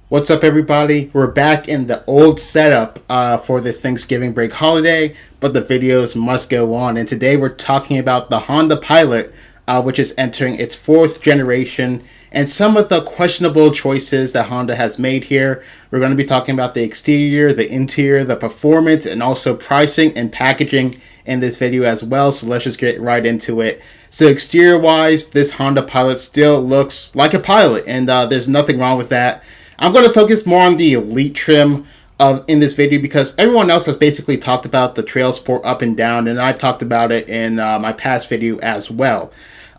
What's up, everybody? We're back in the old setup for this Thanksgiving break holiday, but the videos must go on. And today we're talking about the Honda Pilot, which is entering its 4th generation, and some of the questionable choices that Honda has made here. We're going to be talking about the exterior, the interior, the performance, and also pricing and packaging in this video as well. So let's just get right into it. So exterior-wise, this Honda Pilot still looks like a Pilot, and there's nothing wrong with that. I'm going to focus more on the Elite trim in this video because everyone else has basically talked about the Trailsport up and down, and I talked about it in my past video as well.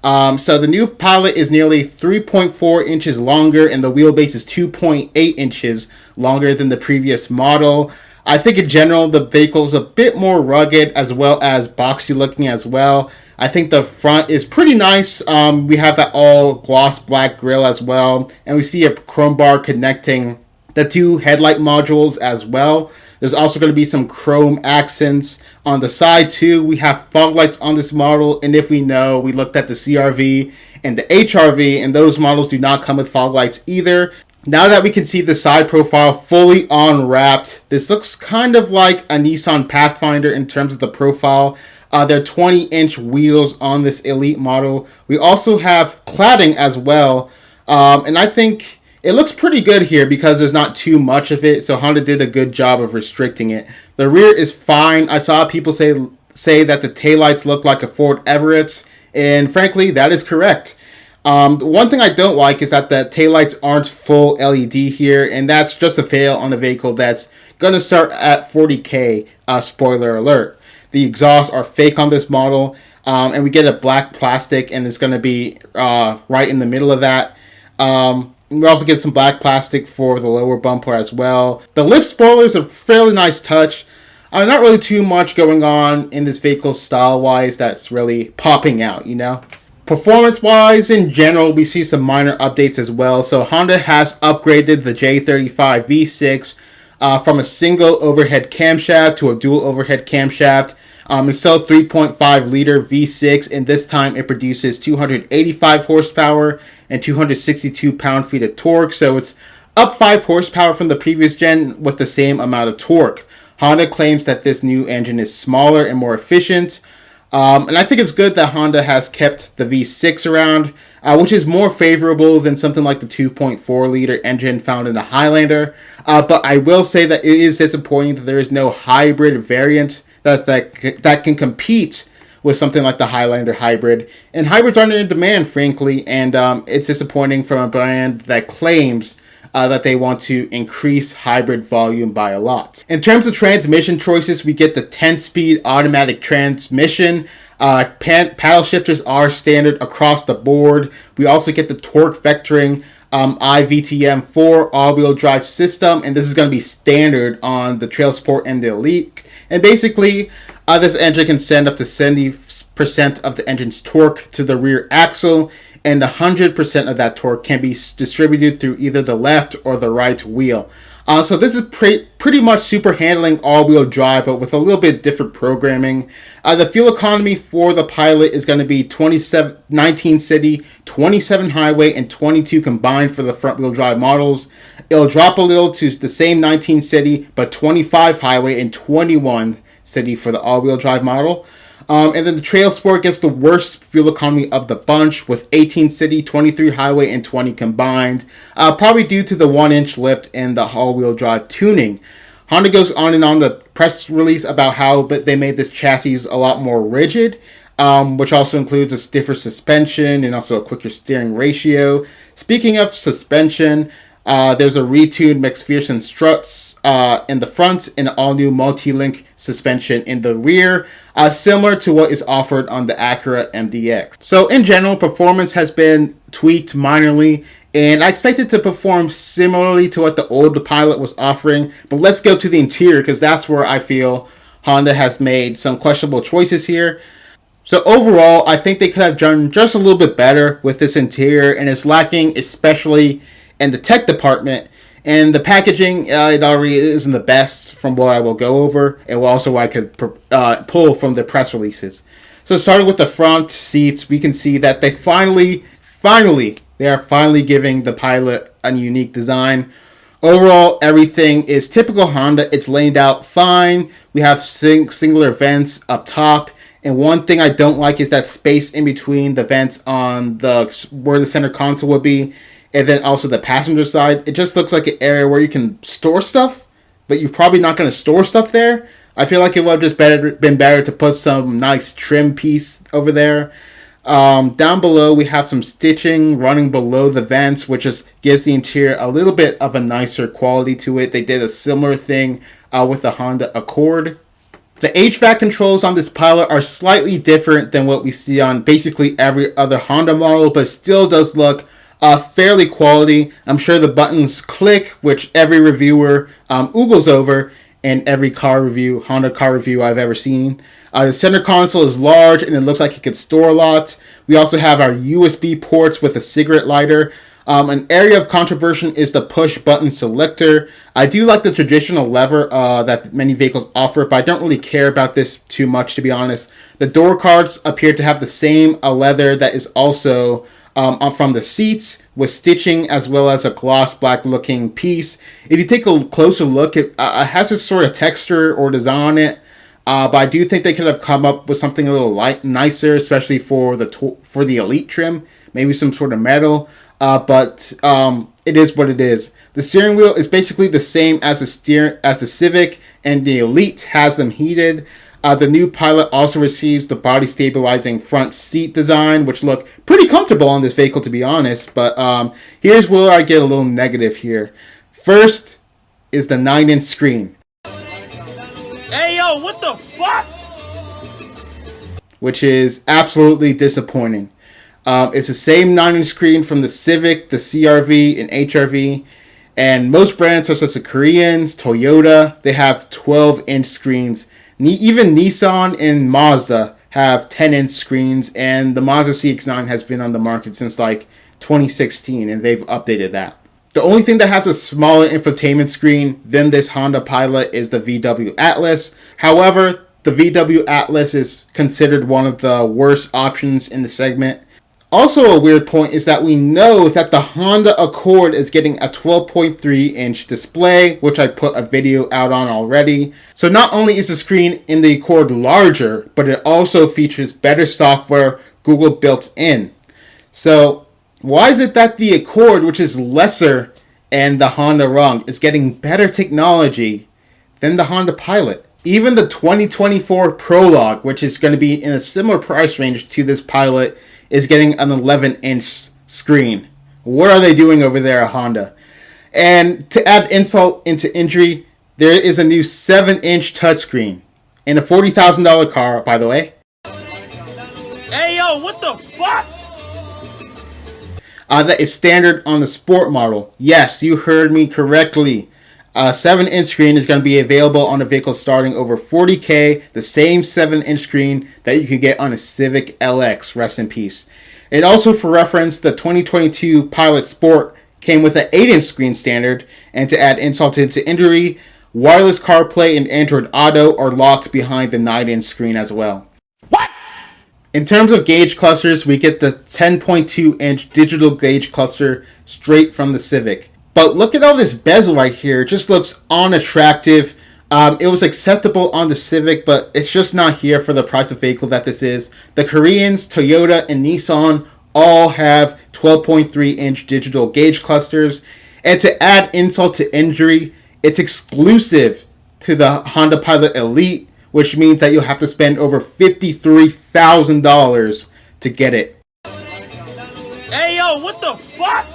So the new Pilot is nearly 3.4 inches longer, and the wheelbase is 2.8 inches longer than the previous model. I think in general the vehicle is a bit more rugged as well as boxy looking as well. I think the front is pretty nice. We have that all gloss black grille as well, and we see a chrome bar connecting the two headlight modules as well. There's also going to be some chrome accents on the side too. We have fog lights on this model, and if we looked at the CRV and the HRV, and those models do not come with fog lights either. Now that we can see the side profile fully unwrapped, this looks kind of like a Nissan Pathfinder in terms of the profile. They're 20-inch wheels on this Elite model. We also have cladding as well, and I think it looks pretty good here because there's not too much of it, so Honda did a good job of restricting it. The rear is fine. I saw people say that the taillights look like a Ford Everett's, and frankly, that is correct. The one thing I don't like is that the taillights aren't full LED here, and that's just a fail on a vehicle that's going to start at $40K, spoiler alert. The exhausts are fake on this model, and we get a black plastic, and it's going to be right in the middle of that. We also get some black plastic for the lower bumper as well. The lip spoiler is a fairly nice touch. Not really too much going on in this vehicle style-wise that's really popping out, Performance-wise, in general, we see some minor updates as well. So Honda has upgraded the J35 V6 from a single overhead camshaft to a dual overhead camshaft. It's still 3.5 liter V6, and this time it produces 285 horsepower and 262 pound-feet of torque. So it's up 5 horsepower from the previous gen with the same amount of torque. Honda claims that this new engine is smaller and more efficient. And I think it's good that Honda has kept the V6 around, which is more favorable than something like the 2.4 liter engine found in the Highlander. But I will say that it is disappointing that there is no hybrid variant that can compete with something like the Highlander hybrid. And hybrids aren't in demand, frankly, and it's disappointing from a brand that claims that they want to increase hybrid volume by a lot. In terms of transmission choices, we get the 10-speed automatic transmission. Paddle shifters are standard across the board. We also get the torque vectoring IVTM4 all-wheel drive system, and this is going to be standard on the Trailsport and the Elite. And basically, this engine can send up to 70% of the engine's torque to the rear axle, and 100% of that torque can be distributed through either the left or the right wheel. So this is pretty much super handling all-wheel drive, but with a little bit different programming. The fuel economy for the Pilot is going to be 19 city, 27 highway, and 22 combined for the front-wheel drive models. It'll drop a little to the same 19 city, but 25 highway and 21 city for the all-wheel drive model. And then the Trailsport gets the worst fuel economy of the bunch with 18 city, 23 highway, and 20 combined, probably due to the 1-inch lift in the all-wheel drive tuning. Honda goes on and on the press release about how they made this chassis a lot more rigid, which also includes a stiffer suspension and also a quicker steering ratio. Speaking of suspension, there's a retuned McPherson struts in the front and an all-new multi-link suspension in the rear, similar to what is offered on the Acura MDX. So in general, performance has been tweaked minorly, and I expect it to perform similarly to what the old Pilot was offering. But let's go to the interior, because that's where I feel Honda has made some questionable choices here. So overall, I think they could have done just a little bit better with this interior, and it's lacking especially in the tech department. And the packaging, it already isn't the best from what I will go over, and also what I could pull from the press releases. So starting with the front seats, we can see that they finally, they are finally giving the Pilot a unique design. Overall, everything is typical Honda. It's laid out fine. We have singular vents up top. And one thing I don't like is that space in between the vents on where the center console would be, and then also the passenger side. It just looks like an area where you can store stuff, but you're probably not going to store stuff there. I feel like it would have just been better to put some nice trim piece over there. Down below, we have some stitching running below the vents, which just gives the interior a little bit of a nicer quality to it. They did a similar thing with the Honda Accord. The HVAC controls on this Pilot are slightly different than what we see on basically every other Honda model, but still does look fairly quality. I'm sure the buttons click, which every reviewer oogles over in every Honda car review I've ever seen. The center console is large and it looks like it could store a lot. We also have our USB ports with a cigarette lighter. An area of controversy is the push button selector. I do like the traditional lever that many vehicles offer, but I don't really care about this too much, to be honest. The door cards appear to have the same leather that is also from the seats, with stitching as well as a gloss black looking piece. If you take a closer look, it has this sort of texture or design on it. But I do think they could have come up with something a little nicer, especially for the Elite trim, maybe some sort of metal. But it is what it is. The steering wheel is basically the same as the Civic, and the Elite has them heated. The new Pilot also receives the body stabilizing front seat design, which look pretty comfortable on this vehicle, to be honest. But here's where I get a little negative here. First is the 9-inch screen. Hey yo, what the fuck? Which is absolutely disappointing. It's the same 9-inch screen from the Civic, the CR-V, and HR-V. And most brands, such as the Koreans, Toyota, they have 12-inch screens. Even Nissan and Mazda have 10-inch screens. And the Mazda CX-9 has been on the market since like 2016, and they've updated that. The only thing that has a smaller infotainment screen than this Honda Pilot is the VW Atlas. However, the VW Atlas is considered one of the worst options in the segment. Also, a weird point is that we know that the Honda Accord is getting a 12.3-inch display, which I put a video out on already. So not only is the screen in the Accord larger, but it also features better software Google built in. So why is it that the Accord, which is lesser and the Honda rung, is getting better technology than the Honda Pilot? Even the 2024 Prologue, which is going to be in a similar price range to this Pilot, is getting an 11-inch screen. What are they doing over there at Honda? And to add insult into injury, there is a new 7-inch touchscreen in a $40,000 car, by the way. Hey yo, what the fuck? That is standard on the Sport model. Yes, you heard me correctly. A 7-inch screen is going to be available on a vehicle starting over $40K, the same 7-inch screen that you could get on a Civic LX, rest in peace. And also for reference, the 2022 Pilot Sport came with an 8-inch screen standard, and to add insult into injury, wireless CarPlay and Android Auto are locked behind the 9-inch screen as well. What? In terms of gauge clusters, we get the 10.2-inch digital gauge cluster straight from the Civic. But look at all this bezel right here. It just looks unattractive. It was acceptable on the Civic, but it's just not here for the price of vehicle that this is. The Koreans, Toyota, and Nissan all have 12.3-inch digital gauge clusters. And to add insult to injury, it's exclusive to the Honda Pilot Elite, which means that you'll have to spend over $53,000 to get it. Hey yo, what the fuck?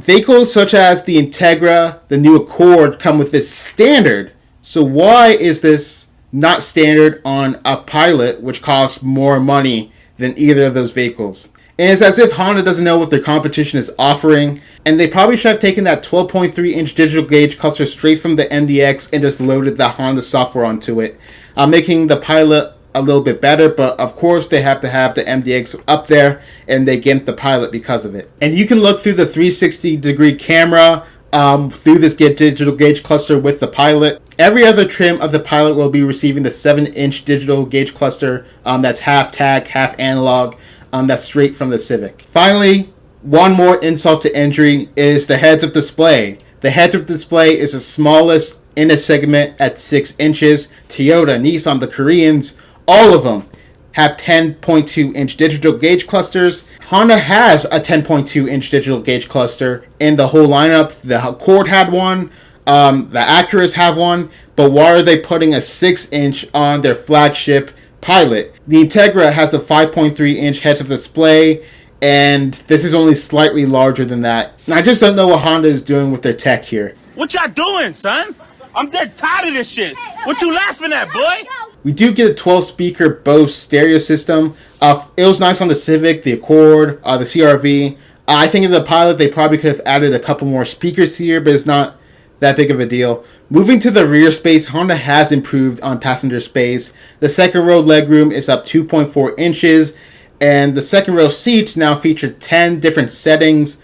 Vehicles such as the Integra, the new Accord, come with this standard. So why is this not standard on a Pilot, which costs more money than either of those vehicles? And it's as if Honda doesn't know what their competition is offering, and they probably should have taken that 12.3-inch digital gauge cluster straight from the MDX and just loaded the Honda software onto it, making the Pilot a little bit better. But of course they have to have the MDX up there, and they gimped the Pilot because of it. And you can look through the 360-degree camera through this digital gauge cluster with the Pilot. Every other trim of the Pilot will be receiving the 7-inch digital gauge cluster that's half tag, half analog. That's straight from the Civic. Finally, One more insult to injury is the heads-up display. The heads-up display is the smallest in a segment at 6 inches. Toyota, Nissan, the Koreans, all of them have 10.2-inch digital gauge clusters. Honda has a 10.2-inch digital gauge cluster in the whole lineup. The Accord had one. The Acuras have one. But why are they putting a 6-inch on their flagship Pilot? The Integra has a 5.3-inch heads-up display, and this is only slightly larger than that. And I just don't know what Honda is doing with their tech here. What y'all doing, son? I'm dead tired of this shit. What you laughing at, boy? We do get a 12-speaker Bose stereo system. It was nice on the Civic, the Accord, the CR-V. I think in the Pilot they probably could have added a couple more speakers here, but it's not that big of a deal. Moving to the rear space, Honda has improved on passenger space. The second row legroom is up 2.4 inches, and the second row seats now feature 10 different settings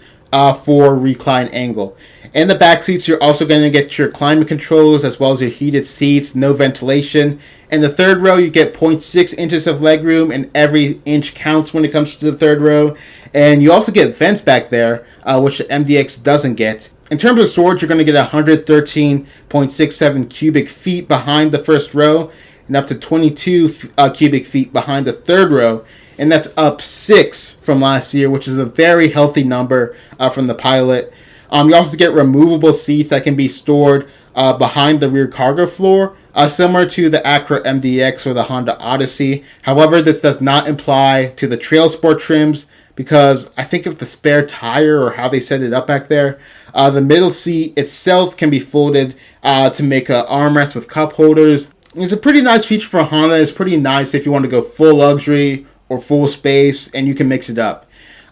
for recline angle. In the back seats, you're also going to get your climate controls as well as your heated seats, no ventilation. In the third row, you get 0.6 inches of legroom, and every inch counts when it comes to the third row. And you also get vents back there, which the MDX doesn't get. In terms of storage, you're going to get 113.67 cubic feet behind the first row and up to 22 cubic feet behind the third row. And that's up 6 from last year, which is a very healthy number from the Pilot. You also get removable seats that can be stored behind the rear cargo floor, similar to the Acura MDX or the Honda Odyssey. However, this does not apply to the Trailsport trims because I think of the spare tire or how they set it up back there. The middle seat itself can be folded to make an armrest with cup holders. It's a pretty nice feature for Honda. It's pretty nice if you want to go full luxury or full space, and you can mix it up.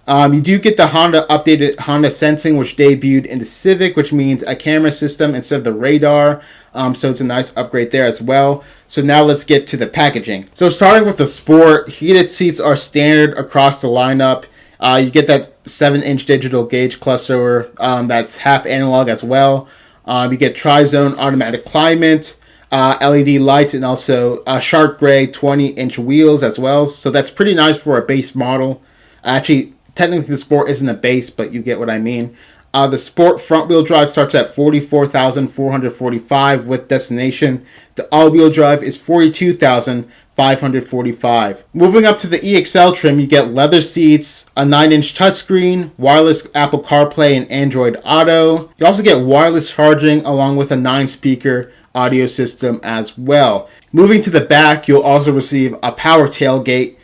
You do get the updated Honda Sensing, which debuted in the Civic, which means a camera system instead of the radar. So it's a nice upgrade there as well. So now let's get to the packaging. So starting with the Sport, heated seats are standard across the lineup. You get that 7-inch digital gauge cluster that's half analog as well. You get tri-zone automatic climate, LED lights, and also shark gray 20-inch wheels as well. So that's pretty nice for a base model. Actually, technically the Sport isn't a base, but you get what I mean. The Sport front-wheel drive starts at $44,445 with destination. The all-wheel drive is $42,545. Moving up to the EXL trim, you get leather seats, a 9-inch touchscreen, wireless Apple CarPlay and Android Auto. You also get wireless charging along with a 9-speaker audio system as well. Moving to the back, you'll also receive a power tailgate,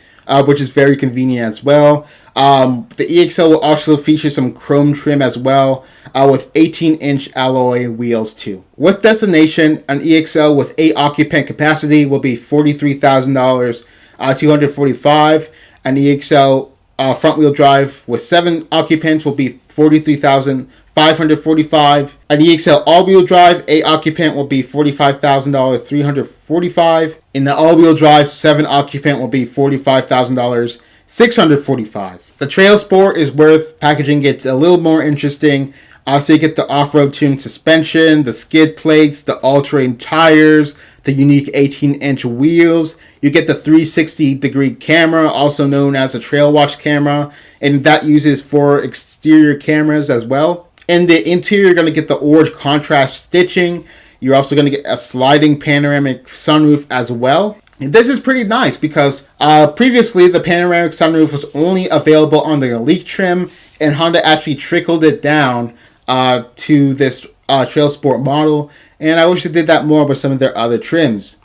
which is very convenient as well. The EXL will also feature some chrome trim as well, with 18-inch alloy wheels too. With destination, an EXL with 8 occupant capacity will be $43,000, $245. An EXL front-wheel drive with 7 occupants will be $43,545. An EXL all-wheel drive, 8 occupant will be $45,000, $345. In the all-wheel drive, 7 occupant will be $45,000, $645. The Trailsport is where packaging gets a little more interesting. So you get the off-road tuned suspension, the skid plates, the all-terrain tires, the unique 18-inch wheels. You get the 360-degree camera, also known as a Trail Watch camera, and that uses 4 exterior cameras as well. In the interior, you're going to get the orange contrast stitching. You're also going to get a sliding panoramic sunroof as well. And this is pretty nice because previously the panoramic sunroof was only available on the Elite trim, and Honda actually trickled it down to this Trailsport model, and I wish they did that more with some of their other trims.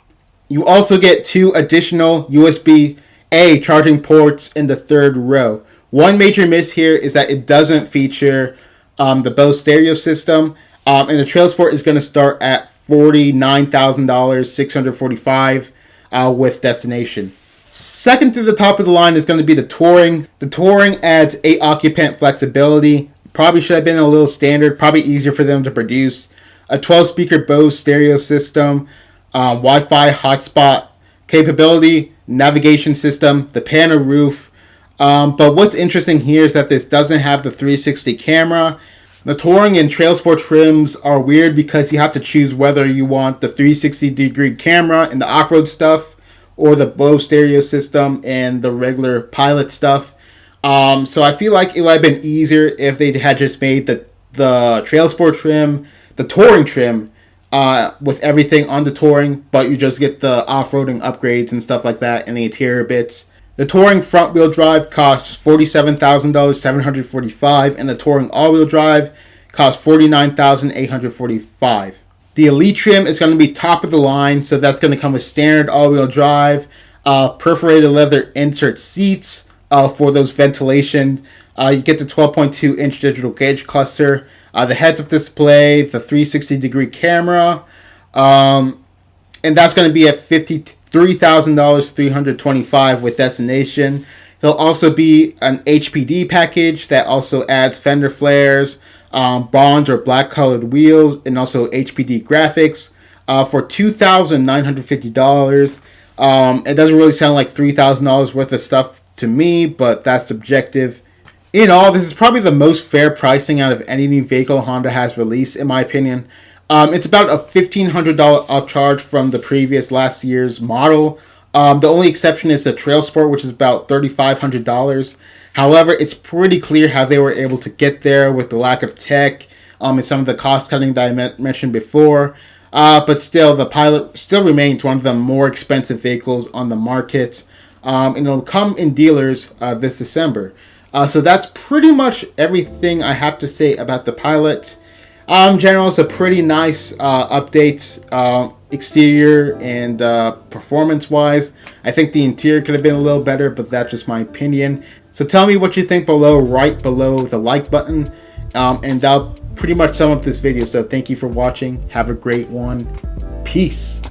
You also get 2 additional USB-A charging ports in the third row. One major miss here is that it doesn't feature the Bose stereo system, and the Trailsport is going to start at $49,645 with destination. Second to the top of the line is going to be the Touring. The Touring adds 8 occupant flexibility. Probably should have been a little standard, probably easier for them to produce. A 12-speaker Bose stereo system, Wi-Fi hotspot capability, navigation system, the panel roof. But what's interesting here is that this doesn't have the 360 camera. The Touring and Trailsport trims are weird because you have to choose whether you want the 360-degree camera and the off-road stuff or the Bose stereo system and the regular Pilot stuff. So I feel like it would have been easier if they had just made the Trailsport trim, the touring trim, with everything on the touring, but you just get the off-roading upgrades and stuff like that and the interior bits. The touring front-wheel drive costs $47,000, $745, and the touring all-wheel drive costs $49,845. The Elite trim is going to be top of the line, so that's going to come with standard all-wheel drive, perforated leather insert seats for those ventilation. You get the 12.2-inch digital gauge cluster, the heads-up display, the 360-degree camera, and that's going to be at $53,000, $325 with destination. There'll also be an HPD package that also adds fender flares, bronze or black colored wheels, and also HPD graphics for $2,950. It doesn't really sound like $3,000 worth of stuff to me, but that's subjective. In all, this is probably the most fair pricing out of any new vehicle Honda has released, in my opinion. It's about a $1,500 upcharge from the previous last year's model. The only exception is the Trailsport, which is about $3,500. However, it's pretty clear how they were able to get there with the lack of tech and some of the cost cutting that I mentioned before. But still, the Pilot still remains one of the more expensive vehicles on the market. And it'll come in dealers this December. So that's pretty much everything I have to say about the Pilot. In general, it's a pretty nice updates, exterior and performance-wise. I think the interior could have been a little better, but that's just my opinion. So tell me what you think below, right below the like button. And that'll pretty much sum up this video. So thank you for watching. Have a great one. Peace.